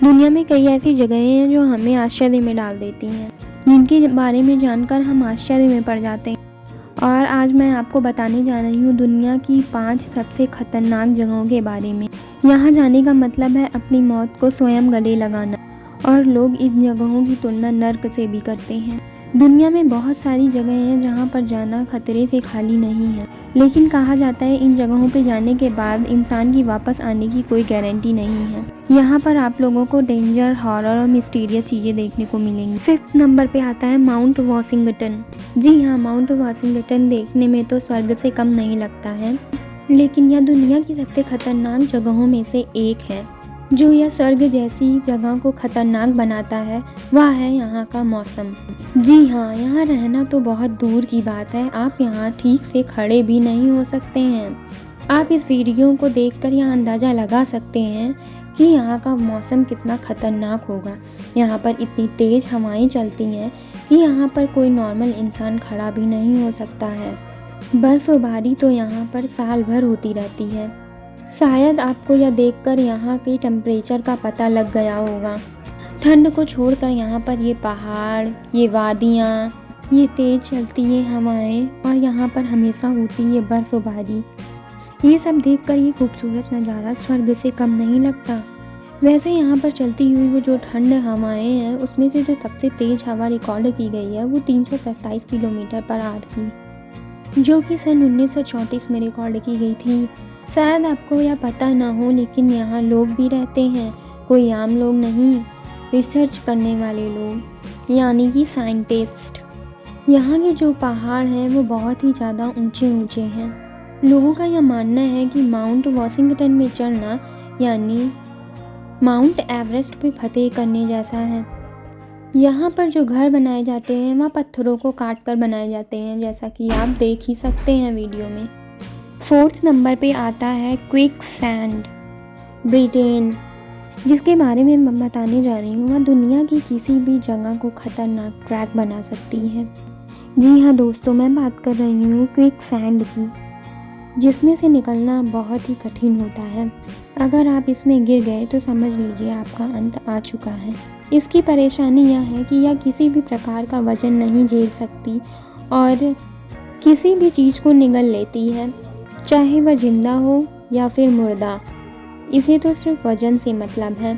दुनिया में कई ऐसी जगहें हैं जो हमें आश्चर्य में डाल देती हैं, जिनके बारे में जानकर हम आश्चर्य में पड़ जाते हैं। और आज मैं आपको बताने जा रही हूँ दुनिया की 5 सबसे खतरनाक जगहों के बारे में। यहाँ जाने का मतलब है अपनी मौत को स्वयं गले लगाना, और लोग इन जगहों की तुलना नर्क से भी करते हैं। दुनिया में बहुत सारी जगहें हैं जहाँ पर जाना खतरे से खाली नहीं है, लेकिन कहा जाता है इन जगहों पर जाने के बाद इंसान की वापस आने की कोई गारंटी नहीं है। यहाँ पर आप लोगों को डेंजर, हॉरर और मिस्टीरियस चीज़ें देखने को मिलेंगी। 5th नंबर पे आता है माउंट वॉशिंगटन। जी हाँ, माउंट वॉशिंगटन देखने में तो स्वर्ग से कम नहीं लगता है, लेकिन यह दुनिया की सबसे खतरनाक जगहों में से एक है। जो यह स्वर्ग जैसी जगह को खतरनाक बनाता है वह है यहाँ का मौसम। जी हाँ, यहाँ रहना तो बहुत दूर की बात है, आप यहाँ ठीक से खड़े भी नहीं हो सकते हैं। आप इस वीडियो को देखकर यह अंदाज़ा लगा सकते हैं कि यहाँ का मौसम कितना खतरनाक होगा। यहाँ पर इतनी तेज़ हवाएं चलती हैं कि यहाँ पर कोई नॉर्मल इंसान खड़ा भी नहीं हो सकता है। बर्फ़बारी तो यहाँ पर साल भर होती रहती है। शायद आपको यह देखकर यहाँ के टेम्परेचर का पता लग गया होगा। ठंड को छोड़कर यहाँ पर ये पहाड़, ये वादियाँ, ये तेज़ चलती ये हवाएं, और यहाँ पर हमेशा होती ये बर्फ़बारी, ये सब देखकर ये खूबसूरत नज़ारा स्वर्ग से कम नहीं लगता। वैसे यहाँ पर चलती हुई वो जो ठंड हवाएं हैं, उसमें से जो सबसे तेज़ हवा रिकॉर्ड की गई है वो 327 किलोमीटर पर आवर की, जो कि सन 1934 में रिकॉर्ड की गई थी। शायद आपको यह पता ना हो, लेकिन यहाँ लोग भी रहते हैं, कोई आम लोग नहीं, रिसर्च करने वाले लोग, यानी कि साइंटिस्ट। यहाँ के जो पहाड़ हैं वो बहुत ही ज़्यादा ऊंचे ऊंचे हैं। लोगों का यह मानना है कि माउंट वॉशिंगटन में चढ़ना यानी माउंट एवरेस्ट पे फतेह करने जैसा है। यहाँ पर जो घर बनाए जाते हैं वह पत्थरों को काट कर बनाए जाते हैं, जैसा कि आप देख ही सकते हैं वीडियो में। 4th नंबर पे आता है क्विकसैंड, ब्रिटेन। जिसके बारे में मैं बताने जा रही हूँ वह दुनिया की किसी भी जगह को खतरनाक ट्रैक बना सकती है। जी हाँ दोस्तों, मैं बात कर रही हूँ क्विकसैंड की, जिसमें से निकलना बहुत ही कठिन होता है। अगर आप इसमें गिर गए तो समझ लीजिए आपका अंत आ चुका है। इसकी परेशानी यह है कि यह किसी भी प्रकार का वजन नहीं झेल सकती और किसी भी चीज़ को निगल लेती है, चाहे वह जिंदा हो या फिर मुर्दा। इसे तो सिर्फ वजन से मतलब है।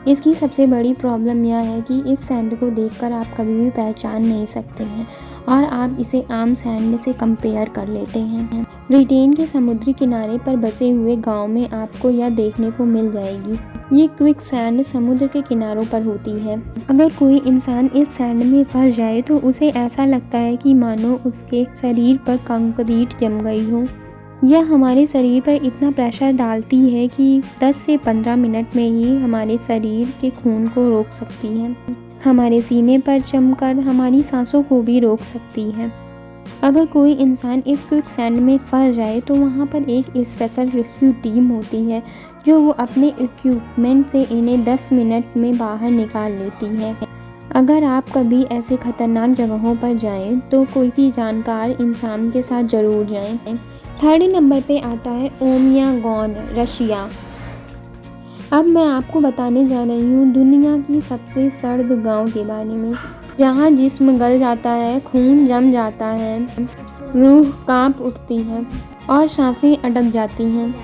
इसकी सबसे बड़ी प्रॉब्लम यह है कि इस सैंड को देखकर आप कभी भी पहचान नहीं सकते हैं और आप इसे आम सैंड से कंपेयर कर लेते हैं। ब्रिटेन के समुद्री किनारे पर बसे हुए गांव में आपको यह देखने को मिल जाएगी। ये क्विकसैंड समुद्र के किनारों पर होती है। अगर कोई इंसान इस सैंड में फंस जाए तो उसे ऐसा लगता है कि मानो उसके शरीर पर कंक्रीट जम गई हो। यह हमारे शरीर पर इतना प्रेशर डालती है कि 10 से 15 मिनट में ही हमारे शरीर के खून को रोक सकती है, हमारे सीने पर जमकर हमारी सांसों को भी रोक सकती है। अगर कोई इंसान इस क्विकसैंड में फंस जाए तो वहाँ पर एक स्पेशल रेस्क्यू टीम होती है जो वो अपने इक्विपमेंट से इन्हें 10 मिनट में बाहर निकाल लेती है। अगर आप कभी ऐसे खतरनाक जगहों पर जाएं तो कोई जानकार इंसान के साथ ज़रूर जाएं। 3rd नंबर पे आता है ओमियागोन, रशिया। अब मैं आपको बताने जा रही हूँ दुनिया की सबसे सर्द गांव के बारे में, जहाँ जिस्म गल जाता है, खून जम जाता है, रूह कांप उठती है और सांसें अटक जाती हैं,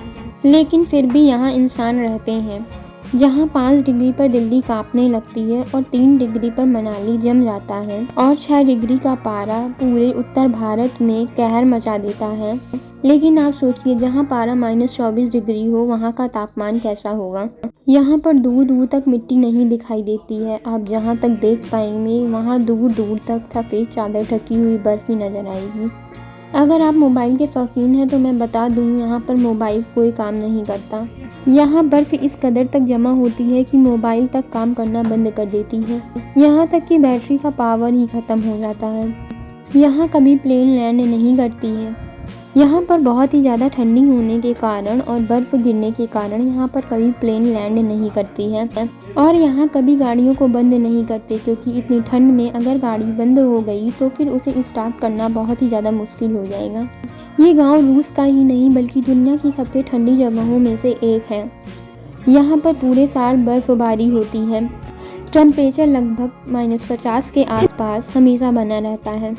लेकिन फिर भी यहाँ इंसान रहते हैं। जहाँ 5 डिग्री पर दिल्ली कांपने लगती है और 3 डिग्री पर मनाली जम जाता है और 6 डिग्री का पारा पूरे उत्तर भारत में कहर मचा देता है। लेकिन आप सोचिए, जहाँ पारा -24 डिग्री हो वहाँ का तापमान कैसा होगा। यहाँ पर दूर दूर तक मिट्टी नहीं दिखाई देती है। आप जहाँ तक देख पाएंगे वहाँ दूर दूर तक सफ़ेद चादर ढकी हुई बर्फ़ ही नज़र आएगी। अगर आप मोबाइल के शौकीन हैं तो मैं बता दूँ, यहाँ पर मोबाइल कोई काम नहीं करता। यहाँ बर्फ़ इस कदर तक जमा होती है कि मोबाइल तक काम करना बंद कर देती है। यहाँ तक कि बैटरी का पावर ही ख़त्म हो जाता है। यहाँ कभी प्लेन लैंड नहीं करती है। यहाँ पर बहुत ही ज़्यादा ठंडी होने के कारण और बर्फ़ गिरने के कारण यहाँ पर कभी प्लेन लैंड नहीं करती है और यहाँ कभी गाड़ियों को बंद नहीं करते, क्योंकि इतनी ठंड में अगर गाड़ी बंद हो गई तो फिर उसे स्टार्ट करना बहुत ही ज़्यादा मुश्किल हो जाएगा। ये गांव रूस का ही नहीं बल्कि दुनिया की सबसे ठंडी जगहों में से एक है। यहाँ पर पूरे साल बर्फबारी होती है। टेम्परेचर लगभग -50 के आसपास हमेशा बना रहता है,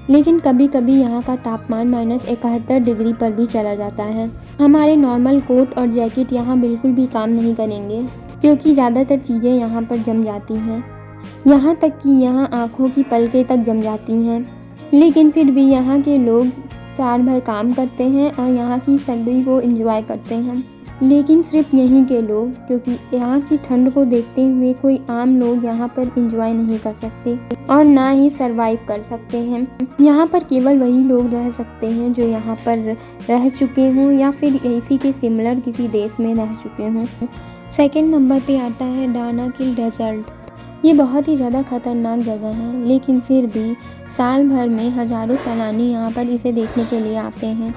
लेकिन कभी कभी यहाँ का तापमान -71 डिग्री पर भी चला जाता है। हमारे नॉर्मल कोट और जैकेट यहाँ बिल्कुल भी काम नहीं करेंगे, क्योंकि ज़्यादातर चीज़ें यहाँ पर जम जाती हैं। यहाँ तक कि यहाँ आँखों की पलकें तक जम जाती हैं, लेकिन फिर भी यहाँ के लोग साल भर काम करते हैं और यहाँ की सर्दी को एंजॉय करते हैं। लेकिन सिर्फ यहीं के लोग, क्योंकि यहाँ की ठंड को देखते हुए कोई आम लोग यहाँ पर एंजॉय नहीं कर सकते और ना ही सरवाइव कर सकते हैं। यहाँ पर केवल वही लोग रह सकते हैं जो यहाँ पर रह चुके हों या फिर इसी के सिमिलर किसी देश में रह चुके हों। सेकंड नंबर पे आता है दानाकिल डेजर्ट। ये बहुत ही ज़्यादा ख़तरनाक जगह है, लेकिन फिर भी साल भर में हज़ारों सैलानी यहाँ पर इसे देखने के लिए आते हैं।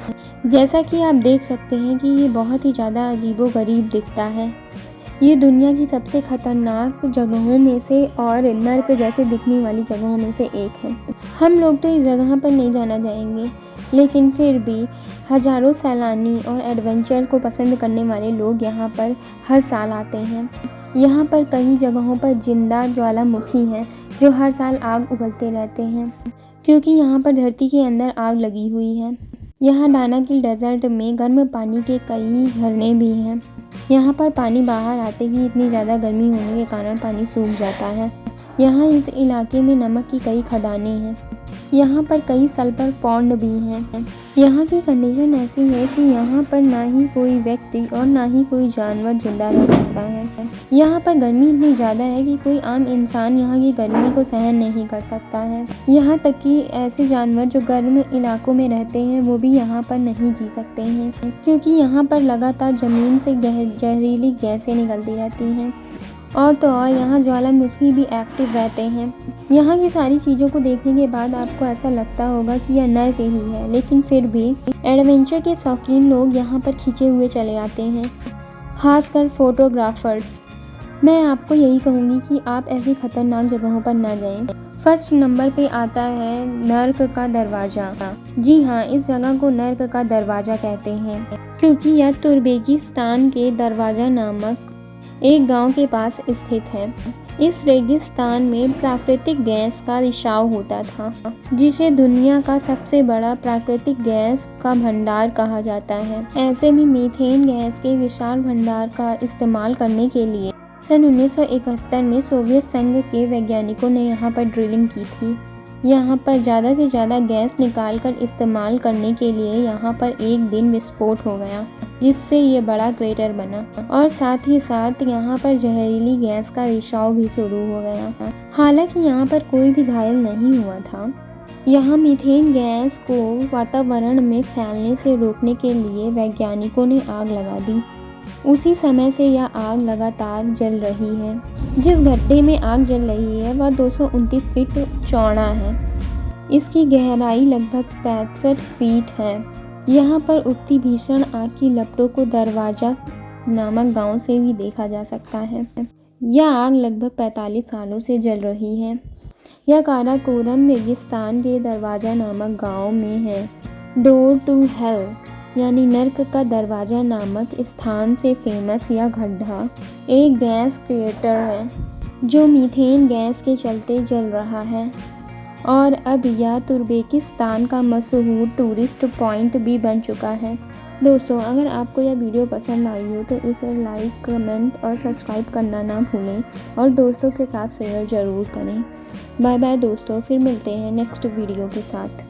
जैसा कि आप देख सकते हैं कि ये बहुत ही ज़्यादा अजीबोगरीब दिखता है। ये दुनिया की सबसे ख़तरनाक जगहों में से और नर्क जैसे दिखने वाली जगहों में से एक है। हम लोग तो इस जगह पर नहीं जाना चाहेंगे, लेकिन फिर भी हज़ारों सैलानी और एडवेंचर को पसंद करने वाले लोग यहाँ पर हर साल आते हैं। यहाँ पर कई जगहों पर जिंदा ज्वालामुखी हैं जो हर साल आग उगलते रहते हैं, क्योंकि यहाँ पर धरती के अंदर आग लगी हुई है। यहाँ दानाकिल डेजर्ट में गर्म पानी के कई झरने भी हैं। यहाँ पर पानी बाहर आते ही इतनी ज़्यादा गर्मी होने के कारण पानी सूख जाता है। यहाँ इस इलाके में नमक की कई खदानें हैं। यहाँ पर कई सल्फर पॉन्ड भी हैं। यहाँ की कंडीशन ऐसी है कि यहाँ पर ना ही कोई व्यक्ति और ना ही कोई जानवर जिंदा रह सकता है। यहाँ पर गर्मी इतनी ज़्यादा है कि कोई आम इंसान यहाँ की गर्मी को सहन नहीं कर सकता है। यहाँ तक कि ऐसे जानवर जो गर्म इलाकों में रहते हैं वो भी यहाँ पर नहीं जी सकते हैं, क्योंकि यहाँ पर लगातार ज़मीन से जहरीली गैसें निकलती रहती हैं। और तो और यहाँ ज्वालामुखी भी एक्टिव रहते हैं। यहाँ की सारी चीज़ों को देखने के बाद आपको ऐसा लगता होगा कि यह नर्क ही है, लेकिन फिर भी एडवेंचर के शौकीन लोग यहाँ पर खींचे हुए चले आते हैं, खासकर फोटोग्राफर्स। मैं आपको यही कहूँगी कि आप ऐसी खतरनाक जगहों पर ना जाएं। फर्स्ट नंबर पे आता है नर्क का दरवाज़ा। जी हाँ, इस जगह को नर्क का दरवाज़ा कहते हैं, क्योंकि यह तुर्कमेनिस्तान के दरवाज़ा नामक एक गांव के पास स्थित है। इस रेगिस्तान में प्राकृतिक गैस का रिसाव होता था, जिसे दुनिया का सबसे बड़ा प्राकृतिक गैस का भंडार कहा जाता है। ऐसे में मीथेन गैस के विशाल भंडार का इस्तेमाल करने के लिए सन 1971 में सोवियत संघ के वैज्ञानिकों ने यहाँ पर ड्रिलिंग की थी। यहाँ पर ज़्यादा से ज़्यादा गैस निकालकर इस्तेमाल करने के लिए यहाँ पर एक दिन विस्फोट हो गया, जिससे ये बड़ा क्रेटर बना और साथ ही साथ यहाँ पर जहरीली गैस का रिसाव भी शुरू हो गया। हालांकि यहाँ पर कोई भी घायल नहीं हुआ था। यहाँ मीथेन गैस को वातावरण में फैलने से रोकने के लिए वैज्ञानिकों ने आग लगा दी। उसी समय से यह आग लगातार जल रही है। जिस गड्ढे में आग जल रही है वह 229 फीट चौड़ा है। इसकी गहराई लगभग 65 फीट है। यहाँ पर उठती भीषण आग की लपटों को दरवाज़ा नामक गांव से भी देखा जा सकता है। यह आग लगभग 45 सालों से जल रही है। यह काराकोरम रेगिस्तान के दरवाज़ा नामक गांव में है। डोर टू हेल यानी नर्क का दरवाज़ा नामक स्थान से फेमस यह गड्ढा एक गैस क्रिएटर है, जो मीथेन गैस के चलते जल रहा है और अब यह तुर्कमेनिस्तान का मशहूर टूरिस्ट पॉइंट भी बन चुका है। दोस्तों, अगर आपको यह वीडियो पसंद आई हो तो इसे लाइक, कमेंट और सब्सक्राइब करना ना भूलें और दोस्तों के साथ शेयर ज़रूर करें। बाय बाय दोस्तों, फिर मिलते हैं नेक्स्ट वीडियो के साथ।